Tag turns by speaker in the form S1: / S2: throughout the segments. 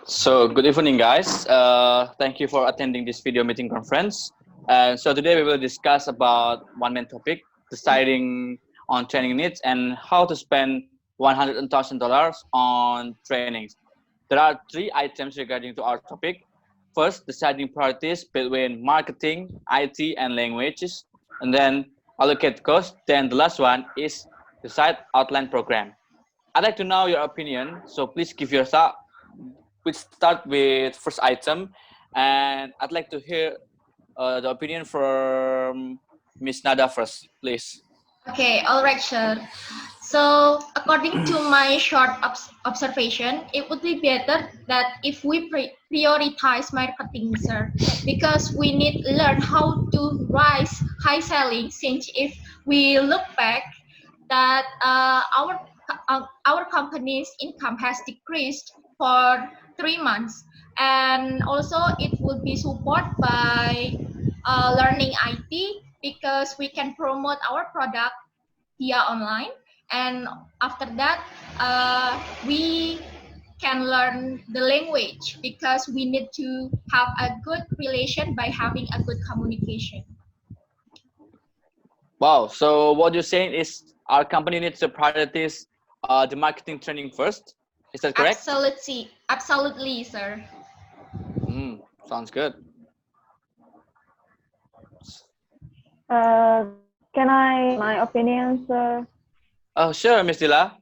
S1: So, good evening, guys. Thank you for attending this video meeting conference. So today we will discuss about one main topic: deciding on training needs and how to spend $100,000 on trainings. There are three items regarding to our topic. First, deciding priorities between marketing, IT, and languages, and then allocate cost. Then the last one is decide outline program. I'd like to know your opinion, so please give your thought. We start with first item, and I'd like to hear the opinion from Miss Nada first, please.
S2: Okay, all right, sure. So, according to my short observation, it would be better that if we prioritize marketing, sir, because we need to learn how to rise high selling. Since if we look back, that our company's income has decreased for 3 months, and also it would be supported by learning IT because we can promote our product via online, and after that we can learn the language because we need to have a good relation by having a good communication.
S1: Wow. So what you're saying is our company needs to prioritize the marketing training first. Is that correct?
S2: Absolutely, sir.
S1: Sounds good.
S3: Can I my opinion, sir?
S1: Oh, sure, Miss Dila.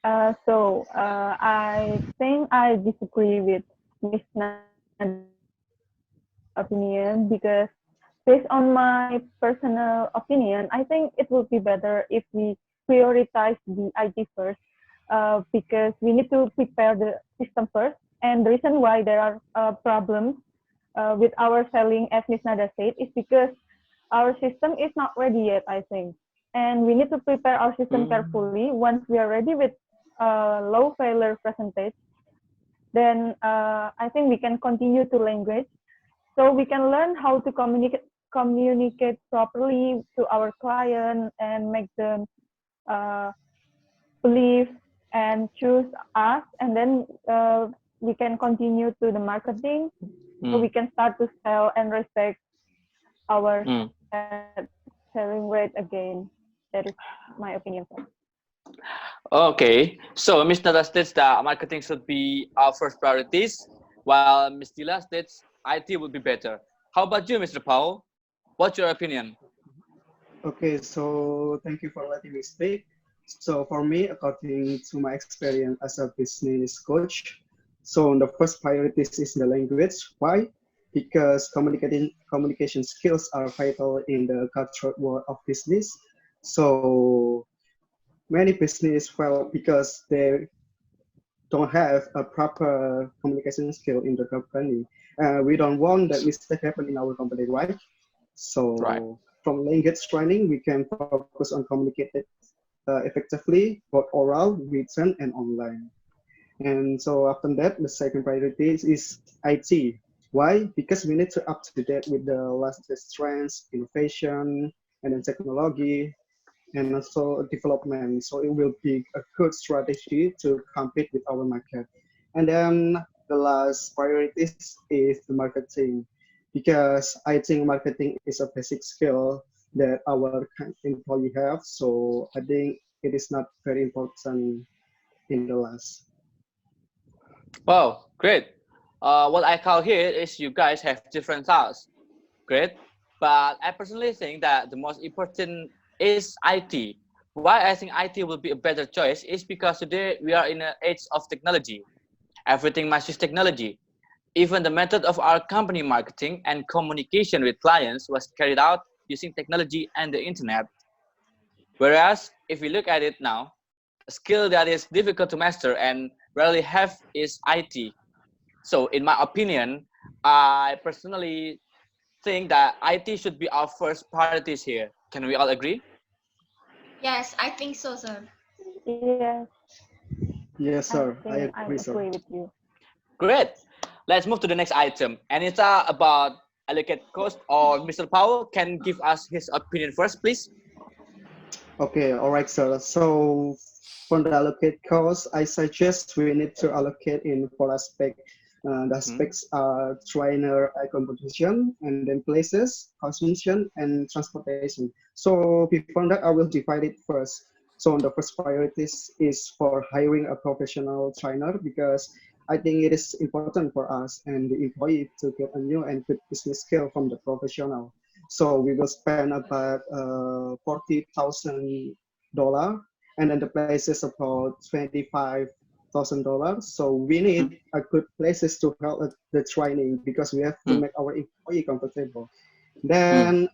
S3: I think I disagree with Miss Nada's opinion because based on my personal opinion, I think it would be better if we prioritize the IT first because we need to prepare the system first. And the reason why there are problems with our selling, as Miss Nada said, is because our system is not ready yet, I think. And we need to prepare our system carefully. Once we are ready with low failure percentage, then I think we can continue to language. So we can learn how to communicate properly to our client and make them believe and choose us. And then we can continue to the marketing. So we can start to sell and respect our selling rate again. That is my opinion, sir.
S1: Okay, so Ms. Nada states that marketing should be our first priorities, while Ms. Dila states IT would be better. How about you, Mr. Paul? What's your opinion?
S4: Okay, so thank you for letting me speak. So for me, according to my experience as a business coach, so the first priority is the language. Why? Because communication skills are vital in the cutthroat world of business. So many business fail because they don't have a proper communication skill in the company. We don't want that mistake happen in our company, right? So
S1: Right.
S4: from language training, we can focus on communicating effectively, both oral, written, and online. And so after that, the second priority is IT. Why? Because we need to up to date with the latest trends, innovation, and then technology, and also development. So it will be a good strategy to compete with our market. And then the last priority is the marketing, because I think marketing is a basic skill that our employee have. So I think it is not very important in the last.
S1: Wow, great. What I call here is you guys have different thoughts. Great. But I personally think that the most important is IT. Why I think IT will be a better choice is because today we are in an age of technology. Everything must use technology. Even the method of our company marketing and communication with clients was carried out using technology and the internet. Whereas if we look at it now, a skill that is difficult to master and rarely have is IT. So in my opinion, I personally think that IT should be our first priorities here. Can we all agree?
S2: Yes, I think so, sir.
S3: Yes,
S4: Yes,
S3: I
S4: sir. I
S3: think I
S4: agree, sir.
S3: agree with you.
S1: Great. Let's move to the next item. Anita, about allocate cost, or Mr. Powell can give us his opinion first, please.
S4: Okay, all right, sir. So for the allocate cost, I suggest we need to allocate in four aspects. The aspects are trainer accommodation, and then places, consumption, and transportation. So before that, I will divide it first. So the first priorities is for hiring a professional trainer because I think it is important for us and the employee to get a new and good business skill from the professional. So we will spend about $40,000, and then the place is about $25,000. So we need a good places to help the training because we have to make our employee comfortable. Then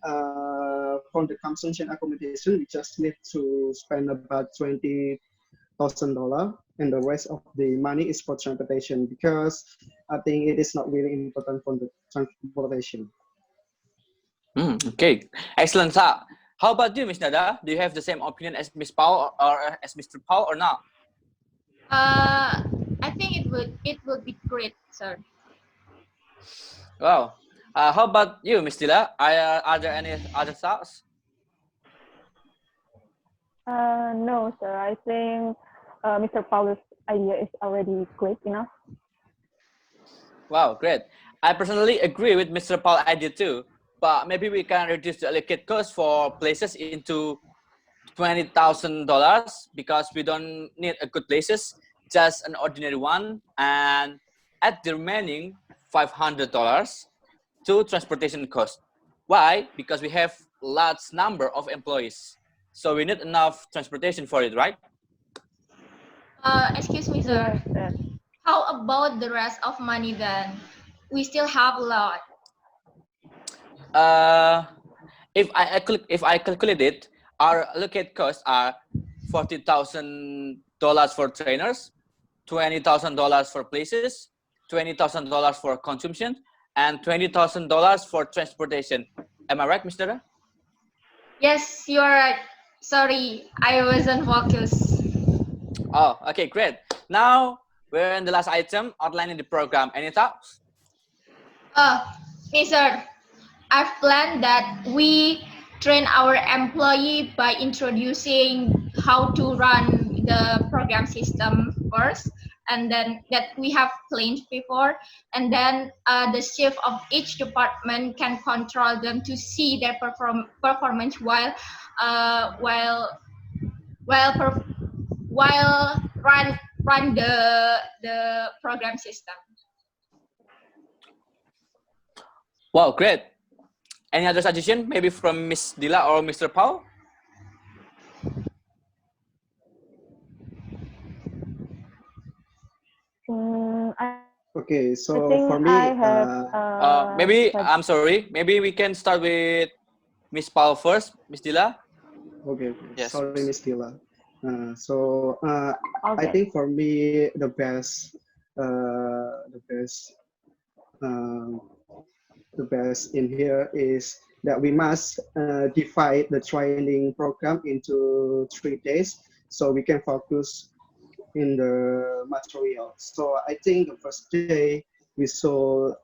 S4: from the consumption accommodation, we just need to spend about $20,000, and the rest of the money is for transportation because I think it is not really important for the transportation.
S1: Okay, excellent, sir. How about you, Miss Nada? Do you have the same opinion as Miss Paul or as Mr. Paul or not?
S2: I think it would be great, sir.
S1: Wow. How about you, Miss Dila? Are there any other thoughts?
S3: No, sir. I think Mr. Paulus' idea is already great enough.
S1: Wow, great. I personally agree with Mr. Paul's idea too, but maybe we can reduce the allocate cost for places into $20,000 because we don't need a good places, just an ordinary one, and add the remaining $500 to transportation cost. Why? Because we have large number of employees, so we need enough transportation for it, right?
S2: Excuse me, sir.
S3: Yes.
S2: How about the rest of money then? We still have a lot.
S1: If I calculate it, our allocate costs are $40,000 for trainers, $20,000 for places, $20,000 for consumption, and $20,000 for transportation. Am I right, Mr. Ra?
S2: Yes, you are right. Sorry, I wasn't focused.
S1: Oh, okay, great. Now we're in the last item, outlining the program. Any thoughts?
S2: Sir, I've planned that we train our employee by introducing how to run the program system first, and then that we have planned before, and then the chief of each department can control them to see their performance while while per- while run the program system.
S1: Wow, great. Any other suggestion? Maybe from Miss Dila or Mr. Paul?
S4: Okay,
S3: I
S4: so
S3: think
S4: for me,
S3: I have.
S1: Maybe I'm sorry. Maybe we can start with Miss Paul first. Miss Dila.
S4: okay,
S1: Yes.
S4: sorry, Miss Dila. I
S3: Okay.
S4: think for me the best uh, the best in here is that we must divide the training program into 3 days so we can focus in the material. So I think the first day we should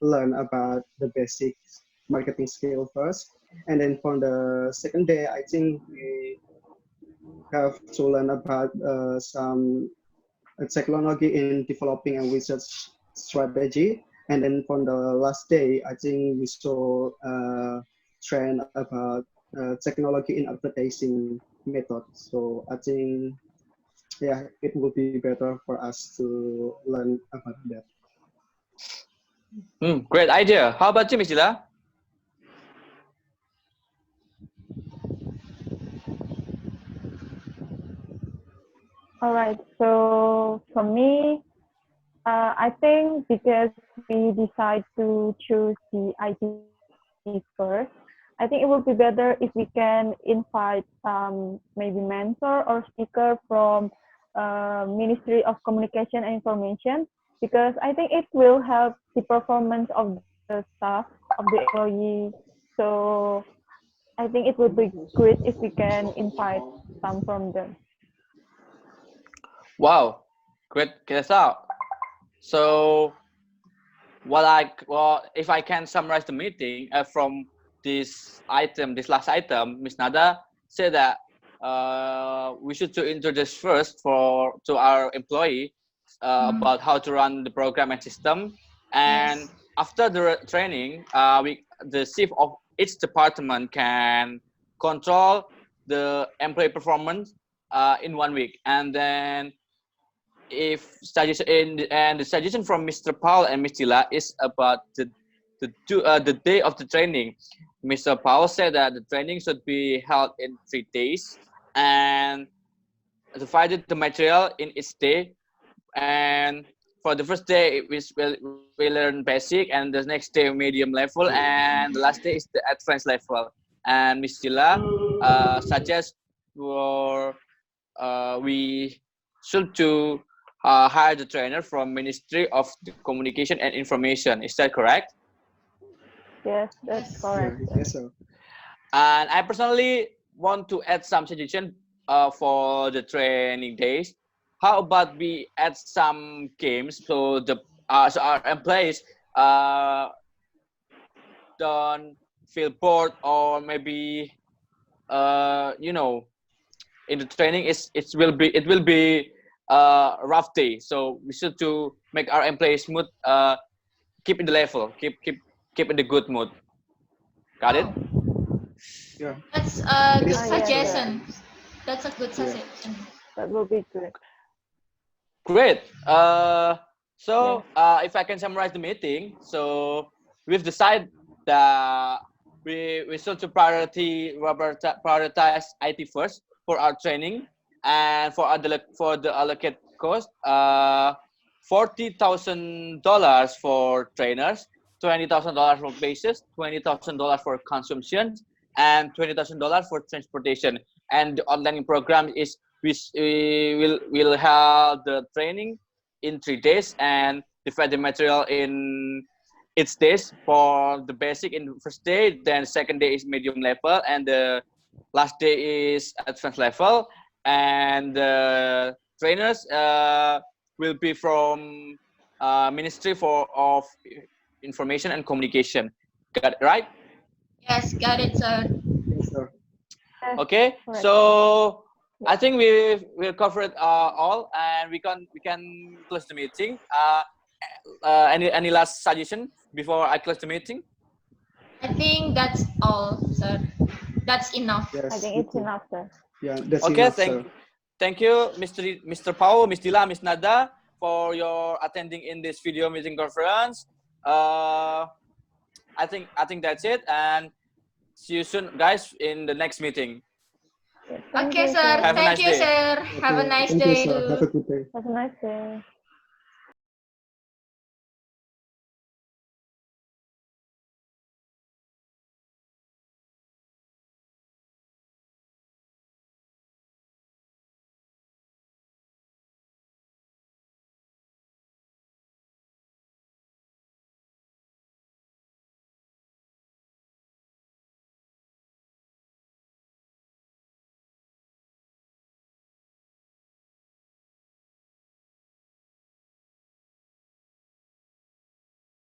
S4: learn about the basic marketing skill first, and then for the second day I think we have to learn about some technology in developing and research strategy. And then for the last day, I think we should train about technology in advertising method. So I think, yeah, it would be better for us to learn about that.
S1: Great idea. How about you, Miss Dila?
S3: All right. So for me, I think because we decide to choose the IT first, I think it would be better if we can invite maybe mentor or speaker from Ministry of Communication and Information, because I think it will help the performance of the staff, of the employee. So I think it would be great if we can invite some from them.
S1: Wow, great out. So, if I can summarize the meeting from this last item, Miss Nada said that we should to introduce first to our employee about how to run the program and system. And
S2: Yes.
S1: after the training, the chief of each department can control the employee performance in 1 week. And then if the suggestion from Mr. Paul and Ms. Dila is about the day of the training. Mr. Paul said that the training should be held in 3 days and divided the material in each day. And for the first day, we learn basic, and the next day medium level, and the last day is the advanced level. And Ms. Dila suggests for we should to hire the trainer from Ministry of Communication and Information. Is that correct?
S3: Yes, that's
S2: Yes.
S3: correct.
S4: Yeah, yes, sir.
S1: And I personally want to add some suggestion for the training days. How about we add some games so so our employees don't feel bored, or maybe in the training it will be a rough day. So we should to make our employees mood keep in the level, keep in the good mood. Got it?
S4: Yeah.
S2: That's a
S4: It
S2: good
S4: is
S3: yes,
S2: suggestion. That's a good
S4: Yeah.
S2: suggestion.
S3: That will be good.
S1: Great. If I can summarize the meeting, so we've decided that we should to prioritize IT first for our training, and for the allocate cost, $40,000 for trainers, $20,000 for bases, $20,000 for consumption, and $20,000 for transportation. And the online program is we will have the training in 3 days and divide the material in each days. For the basic in the first day, then second day is medium level, and the last day is advanced level. And the trainers will be from Ministry of Information and Communication. Got it right?
S2: Yes, got it, sir.
S4: Yes, sir.
S3: Yes,
S1: Okay,
S3: correct.
S1: so I think we'll cover it all, and we can close the meeting. Any last suggestion before I close the meeting?
S2: I think that's all, sir. That's enough.
S4: Yes.
S3: I think
S4: me
S3: it's
S4: too.
S3: enough, sir.
S4: Yeah, that's
S1: Okay,
S4: enough, sir.
S1: thank you, Mr. Paul, Ms. Dila, Ms. Nada, for your attending in this video meeting conference. I think that's it, and see you soon, guys, in the next meeting.
S3: Yes, thank
S2: Okay,
S3: you,
S2: sir.
S1: Have a
S2: Thank
S1: nice
S2: you,
S1: day.
S2: sir. Have a
S4: Okay.
S2: nice
S4: Thank you,
S2: day
S4: sir.
S2: too.
S4: Have a good day.
S3: Have a nice day.